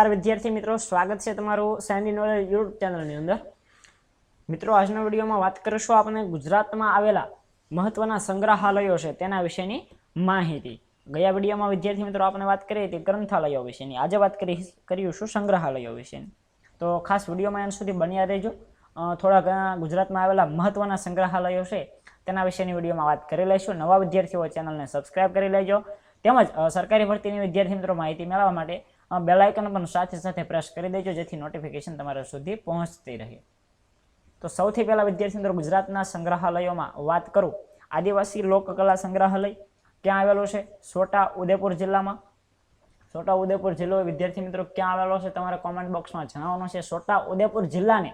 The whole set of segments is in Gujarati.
नमस्कार विद्यार्थी मित्रों, स्वागत है तमारू सैंडीनोलेज यूट्यूब चैनल ની અંદર। मित्रों, આજના વિડિયોમાં વાત કરીશું આપણે ગુજરાતમાં આવેલા મહત્વના સંગ્રહાલયો છે તેના વિશેની માહિતી। ગયા વિડિયોમાં વિદ્યાર્થી મિત્રો આપણે વાત કરી હતી ગ્રંથાલયો વિશેની, આજે વાત કરીશું સંગ્રહાલયો વિશેની। તો ખાસ વિડિયોમાં અંત સુધી બન્યા રહેજો। થોડા ઘણા ગુજરાતમાં આવેલા મહત્વના સંગ્રહાલયો છે તેના વિશેની વિડિયોમાં વાત કરી લઈશું। નવા વિદ્યાર્થીઓ ચેનલને સબસ્ક્રાઇબ કરી લેજો, તેમજ સરકારી ભરતીની વિદ્યાર્થી મિત્રો માહિતી મેળવવા માટે બેલ આઇકન પણ સાથે સાથે પ્રેસ કરી દેજો, જેથી નોટિફિકેશન તમારા સુધી પહોંચતી રહે। તો સૌથી પહેલા વિદ્યાર્થી મિત્રો ગુજરાતના સંગ્રહાલયોમાં વાત કરું, આદિવાસી લોકકલા સંગ્રહાલય ક્યાં આવેલો છે? છોટા ઉદેપુર જિલ્લામાં। છોટા ઉદેપુર જિલ્લો વિદ્યાર્થી મિત્રો ક્યાં આવેલો છે તમારે કોમેન્ટ બોક્સમાં જણાવવાનું છે। છોટા ઉદેપુર જિલ્લાને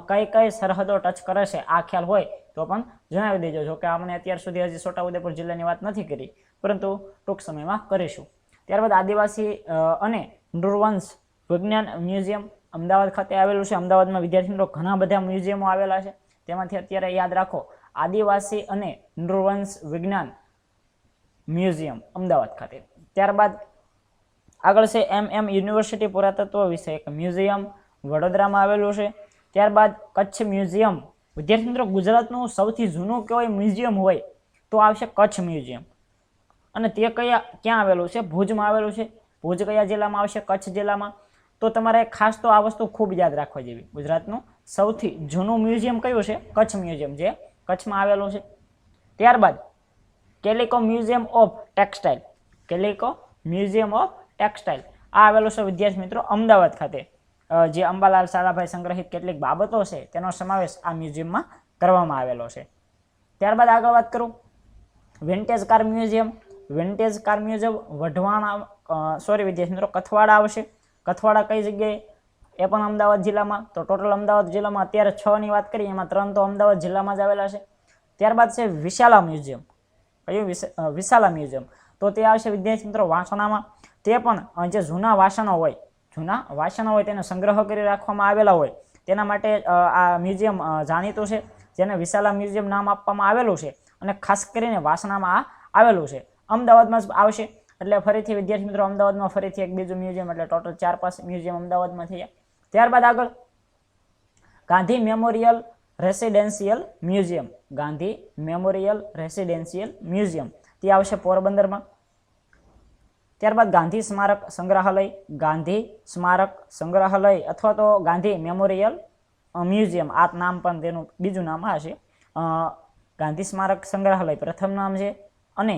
કઈ કઈ સરહદો ટચ કરે છે આ ખ્યાલ હોય તો પણ જણાવી દેજો। જો કે આપણે અત્યાર સુધી હજી છોટા ઉદેપુર જિલ્લાની વાત નથી કરી, પરંતુ ટૂંક સમયમાં કરીશું। ત્યારબાદ આદિવાસી અને નૃવંશ વિજ્ઞાન મ્યુઝિયમ અમદાવાદ ખાતે આવેલું છે। અમદાવાદમાં વિદ્યાર્થી મિત્રો ઘણા બધા મ્યુઝિયમો આવેલા છે, તેમાંથી અત્યારે યાદ રાખો આદિવાસી અને નૃવંશ વિજ્ઞાન મ્યુઝિયમ અમદાવાદ ખાતે। ત્યારબાદ આગળ છે યુનિવર્સિટી પુરાતત્વ વિષયક મ્યુઝિયમ વડોદરામાં આવેલું છે। ત્યારબાદ કચ્છ મ્યુઝિયમ, વિદ્યાર્થી મિત્રો ગુજરાતનું સૌથી જૂનું કહેવાય મ્યુઝિયમ હોય તો આવશે કચ્છ મ્યુઝિયમ, અને તે ક્યાં આવેલું છે? ભુજમાં આવેલું છે। ભુજ કયા જિલ્લામાં આવશે? કચ્છ જિલ્લામાં। તો તમારે ખાસ તો આ વસ્તુ ખૂબ યાદ રાખવા જેવી, ગુજરાતનું સૌથી જૂનું મ્યુઝિયમ કયું છે? કચ્છ મ્યુઝિયમ, જે કચ્છમાં આવેલું છે। ત્યારબાદ calico museum of textile, calico museum of textile આ આવેલું છે વિદ્યાર્થી મિત્રો અમદાવાદ ખાતે, જે અંબાલાલ સારાભાઈ સંગ્રહિત કેટલીક બાબતો છે તેનો સમાવેશ આ મ્યુઝિયમમાં કરવામાં આવેલો છે। ત્યારબાદ આગળ વાત કરું vintage car museum. Vintage car museum Wadhwan વિદ્યાર્થી મિત્રો કથવાડા આવશે। કથવાડા કઈ જગ્યાએ? એ પણ અમદાવાદ જિલ્લામાં। તો ટોટલ અમદાવાદ જિલ્લામાં અત્યારે 6 ની વાત કરીએ, એમાં 3 તો અમદાવાદ જિલ્લામાં જ આવેલા છે। ત્યારબાદ છે વિશાલા મ્યુઝિયમ। કયું? વિશાલા મ્યુઝિયમ, તો તે આવશે વિદ્યાર્થી મિત્રો વાસણામાં। તે પણ જે જૂના વાસણો હોય તેને સંગ્રહ કરી રાખવામાં આવેલા હોય તેના માટે આ મ્યુઝિયમ જાણીતું છે, જેને વિશાલા મ્યુઝિયમ નામ આપવામાં આવેલું છે, અને ખાસ કરીને વાસણામાં આ આવેલું છે। અમદાવાદમાં જ આવશે, એટલે ફરીથી વિદ્યાર્થી મિત્રો અમદાવાદમાં ફરીથી એક બીજું મ્યુઝિયમ, એટલે ટોટલ 4-5 મ્યુઝિયમ અમદાવાદમાં થયા। ત્યારબાદ આગળ Gandhi memorial residential museum, Gandhi memorial residential museum તે આવશે પોરબંદરમાં। ત્યારબાદ ગાંધી સ્મારક સંગ્રહાલય, ગાંધી સ્મારક સંગ્રહાલય અથવા તો ગાંધી મેમોરિયલ મ્યુઝિયમ, આ નામ પણ તેનું બીજું નામ હશે। ગાંધી સ્મારક સંગ્રહાલય પ્રથમ નામ છે, અને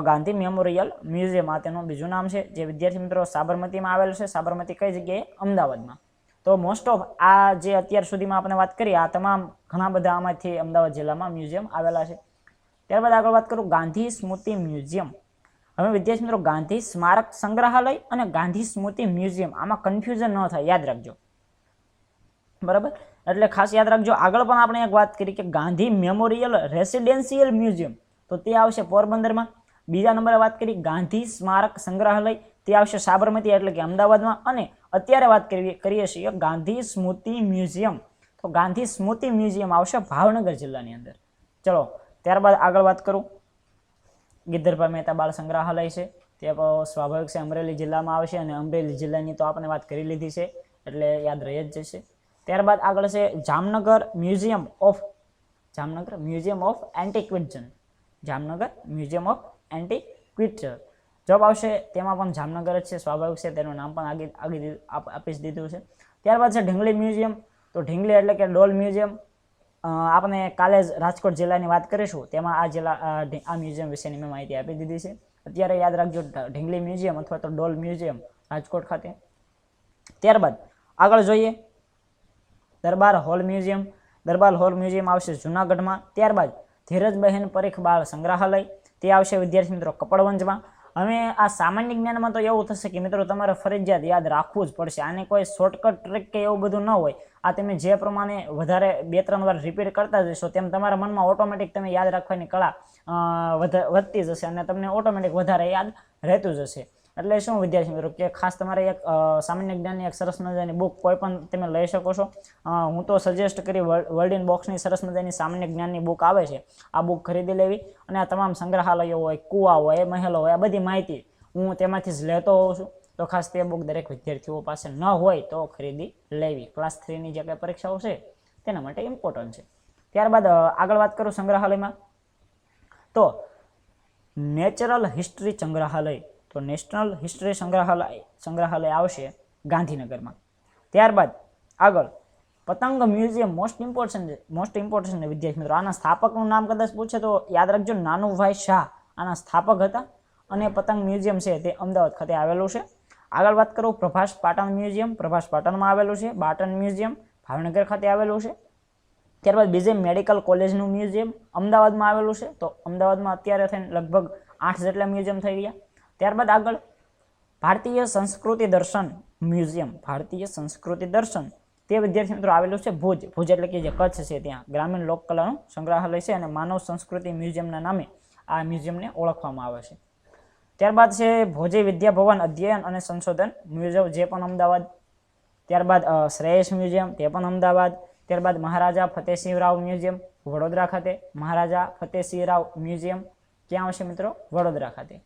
ગાંધી મેમોરિયલ મ્યુઝિયમ આ તેનું બીજું નામ છે, જે વિદ્યાર્થી મિત્રો સાબરમતીમાં આવેલું છે। સાબરમતી કઈ જગ્યાએ? અમદાવાદમાં। તો મોસ્ટ ઓફ આ જે અત્યાર સુધીમાં આપણે વાત કરી આ તમામ ઘણા બધા આમાંથી અમદાવાદ જિલ્લામાં મ્યુઝિયમ આવેલા છે। ત્યારબાદ આગળ વાત કરું ગાંધી સ્મૃતિ મ્યુઝિયમ। હવે વિદ્યાર્થી મિત્રો ગાંધી સ્મારક સંગ્રહાલય અને ગાંધી સ્મૃતિ મ્યુઝિયમ આમાં કન્ફ્યુઝન ન થાય, યાદ રાખજો, બરાબર? એટલે ખાસ યાદ રાખજો। આગળ પણ આપણે એક વાત કરી કે ગાંધી મેમોરિયલ રેસિડેન્શિયલ મ્યુઝિયમ, તો તે આવશે પોરબંદરમાં। બીજા નંબરે વાત કરી ગાંધી સ્મારક સંગ્રહાલય, તે આવશે સાબરમતી એટલે કે અમદાવાદમાં। અને અત્યારે વાત કરીએ છીએ ગાંધી સ્મૃતિ મ્યુઝિયમ, તો ગાંધી સ્મૃતિ મ્યુઝિયમ આવશે ભાવનગર જિલ્લાની અંદર। ચલો ત્યારબાદ આગળ વાત કરું ગિદ્ધરભાઈ મહેતા બાળ સંગ્રહાલય છે, તે સ્વાભાવિક છે અમરેલી જિલ્લામાં આવશે, અને અમરેલી જિલ્લાની તો આપણે વાત કરી લીધી છે એટલે યાદ રહી જ જશે। ત્યારબાદ આગળ છે Jamnagar museum of antiquities, Jamnagar museum of antiquities જવાબ આવશે, તેમાં પણ જામનગર જ છે, સ્વાભાવિક છે, તેનું નામ પણ આગળ આપી જ દીધું છે। ત્યારબાદ છે ઢીંગલી મ્યુઝિયમ, તો ઢીંગલી એટલે કે ડોલ મ્યુઝિયમ, આપણે કાલે જ રાજકોટ જિલ્લાની વાત કરીશું, તેમાં આ મ્યુઝિયમ વિશેની મેં માહિતી આપી દીધી છે। અત્યારે યાદ રાખજો ઢીંગલી મ્યુઝિયમ અથવા તો ડોલ મ્યુઝિયમ રાજકોટ ખાતે। ત્યારબાદ આગળ જોઈએ દરબાર હોલ મ્યુઝિયમ, દરબાર હોલ મ્યુઝિયમ આવશે જુનાગઢમાં। ત્યારબાદ ધીરજબહેન પરીખ બાળ સંગ્રહાલય, તે આવશે વિદ્યાર્થી મિત્રો કપડવંજમાં। હવે આ સામાન્ય જ્ઞાનમાં તો એવું થશે કે મિત્રો તમારે ફરજિયાત યાદ રાખવું જ પડશે, આને કોઈ શોર્ટકટ ટ્રીક કે એવું બધું ન હોય। આ તમે જે પ્રમાણે વધારે 2-3 વાર રિપીટ કરતા જશો તેમ તમારા મનમાં ઓટોમેટિક તમે યાદ રાખવાની કળા વધતી જશે, અને તમને ઓટોમેટિક વધારે યાદ રહેતું જશે। એટલે શું વિદ્યાર્થી મિત્રો કે ખાસ તમારે એક સામાન્ય જ્ઞાનની એક સરસ મજાની બુક કોઈ પણ તમે લઈ શકો છો। હું તો સજેસ્ટ કરી વર્લ્ડ ઇન બોક્સની સરસ મજાની સામાન્ય જ્ઞાનની બુક આવે છે, આ બુક ખરીદી લેવી, અને આ તમામ સંગ્રહાલયો હોય, કુવા હોય, મહેલો હોય, આ બધી માહિતી હું તેમાંથી જ લેતો હોઉં છું। તો ખાસ તે બુક દરેક વિદ્યાર્થીઓ પાસે ન હોય તો ખરીદી લેવી. ક્લાસ 3 ની જે કંઈ પરીક્ષાઓ છે તેના માટે ઇમ્પોર્ટન્ટ છે. ત્યારબાદ આગળ વાત કરું સંગ્રહાલયમાં, તો નેચરલ હિસ્ટ્રી સંગ્રહાલય, તો નેશનલ હિસ્ટ્રી સંગ્રહાલય આવશે ગાંધીનગરમાં. ત્યારબાદ આગળ પતંગ મ્યુઝિયમ, મોસ્ટ ઇમ્પોર્ટન્ટ વિદ્યાર્થી મિત્રો. આના સ્થાપકનું નામ કદાચ પૂછે તો યાદ રાખજો, નાનુભાઈ શાહ આના સ્થાપક હતા. અને પતંગ મ્યુઝિયમ છે તે અમદાવાદ ખાતે આવેલું છે. આગળ વાત કરું પ્રભાસ પાટણ મ્યુઝિયમ, પ્રભાસ પાટણમાં આવેલું છે. બાટન મ્યુઝિયમ ભાવનગર ખાતે આવેલું છે. ત્યારબાદ બીજે મેડિકલ કોલેજનું મ્યુઝિયમ અમદાવાદમાં આવેલું છે. તો અમદાવાદમાં અત્યારે થઈને લગભગ 8 જેટલા મ્યુઝિયમ થઈ ગયા. ત્યારબાદ આગળ ભારતીય સંસ્કૃતિ દર્શન મ્યુઝિયમ, ભારતીય સંસ્કૃતિ દર્શન તે વિદ્યાર્થી મિત્રો આવેલું છે ભુજ. ભુજ એટલે કે જે કચ્છ છે ત્યાં ગ્રામીણ લોકકલાનું સંગ્રહાલય છે અને માનવ સંસ્કૃતિ મ્યુઝિયમના નામે આ મ્યુઝિયમને ઓળખવામાં આવે છે. ત્યારબાદ છે ભોજી વિદ્યાભવન અધ્યયન અને સંશોધન મ્યુઝિયમ, જે પણ અમદાવાદ. ત્યારબાદ શ્રેયસ મ્યુઝિયમ, તે પણ અમદાવાદ. ત્યારબાદ મહારાજા ફતેહસિંહરાવ મ્યુઝિયમ વડોદરા ખાતે, મહારાજા ફતેહસિંહરાવ મ્યુઝિયમ ક્યાં આવશે મિત્રો? વડોદરા ખાતે.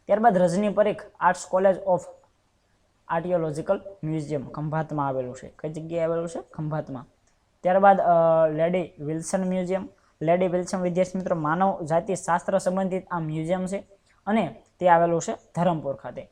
ત્યારબાદ Rajni Parikh arts college of archaeological museum ખંભાતમાં આવેલું છે. કઈ જગ્યાએ આવેલું છે? ખંભાતમાં. ત્યારબાદ Lady Wilson museum, Lady Wilson વિદ્યાર્થી મિત્રો માનવ જાતિ શાસ્ત્ર સંબંધિત આ મ્યુઝિયમ છે અને તે આવેલું છે ધરમપુર ખાતે.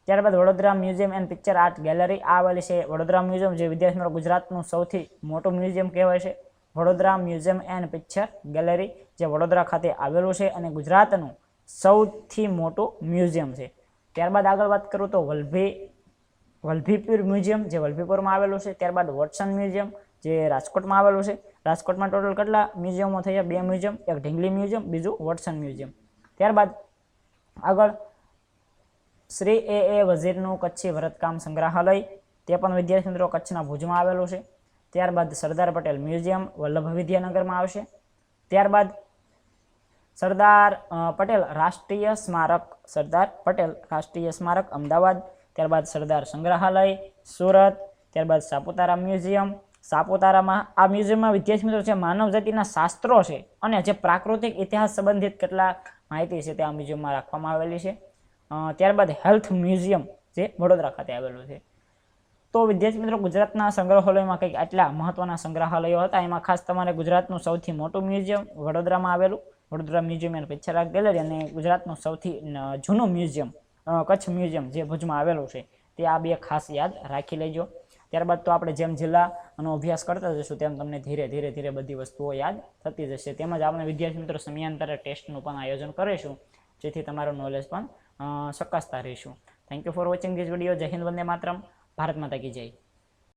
ત્યારબાદ Vadodara museum and picture art gallery આવેલી છે વડોદરા મ્યુઝિયમ, જે વિદ્યાર્થી મિત્રો ગુજરાતનું સૌથી મોટું મ્યુઝિયમ કહેવાય છે. Vadodara museum and picture gallery જે વડોદરા ખાતે આવેલું છે અને ગુજરાતનું સૌથી મોટું મ્યુઝિયમ છે. ત્યારબાદ આગળ વાત કરું તો વલભીપુર મ્યુઝિયમ જે વલભીપુરમાં આવેલું છે. ત્યારબાદ વોટસન મ્યુઝિયમ જે રાજકોટમાં આવેલું છે. રાજકોટમાં ટોટલ કેટલા મ્યુઝિયમો થયા? 2 મ્યુઝિયમ, એક ઢીંગલી મ્યુઝિયમ, બીજું વોટસન મ્યુઝિયમ. ત્યારબાદ આગળ શ્રી એ વઝીરનું કચ્છી ભરતકામ સંગ્રહાલય, તે પણ વિદ્યાર્થી મિત્રો કચ્છના ભુજમાં આવેલું છે. ત્યારબાદ સરદાર પટેલ મ્યુઝિયમ વલ્લભ વિદ્યાનગરમાં આવશે. ત્યારબાદ સરદાર પટેલ રાષ્ટ્રીય સ્મારક, સરદાર પટેલ રાષ્ટ્રીય સ્મારક અમદાવાદ. ત્યારબાદ સરદાર સંગ્રહાલય સુરત. ત્યારબાદ સાપુતારા મ્યુઝિયમ, સાપુતારામાં આ મ્યુઝિયમમાં વિદ્યાર્થી મિત્રો છે માનવ જાતિના શાસ્ત્રો છે અને જે પ્રાકૃતિક ઇતિહાસ સંબંધિત કેટલાક માહિતી છે તે આ મ્યુઝિયમમાં રાખવામાં આવેલી છે. ત્યારબાદ હેલ્થ મ્યુઝિયમ જે વડોદરા ખાતે આવેલું છે. તો વિદ્યાર્થી મિત્રો ગુજરાતના સંગ્રહાલયોમાં કંઈક આટલા મહત્વના સંગ્રહાલયો હતા. એમાં ખાસ તમારે ગુજરાતનું સૌથી મોટું મ્યુઝિયમ વડોદરામાં આવેલું, Vadodara museum and picture art gallery, અને ગુજરાતનું સૌથી જૂનું મ્યુઝિયમ કચ્છ મ્યુઝિયમ જે ભુજમાં આવેલું છે, તે આ 2 ખાસ યાદ રાખી લેજો. ત્યારબાદ તો આપણે જેમ જિલ્લાનો અભ્યાસ કરતા જઈશું તેમ તમને ધીરે ધીરે બધી વસ્તુઓ યાદ થતી જશે. તેમજ આપણે વિદ્યાર્થી મિત્રો સમયાંતરે ટેસ્ટનું પણ આયોજન કરીશું, જેથી તમારું નોલેજ પણ ચકાસતા રહીશું. Thank you for watching this video. જય હિન્દ, વંદે માતરમ, ભારત માતા કી જય.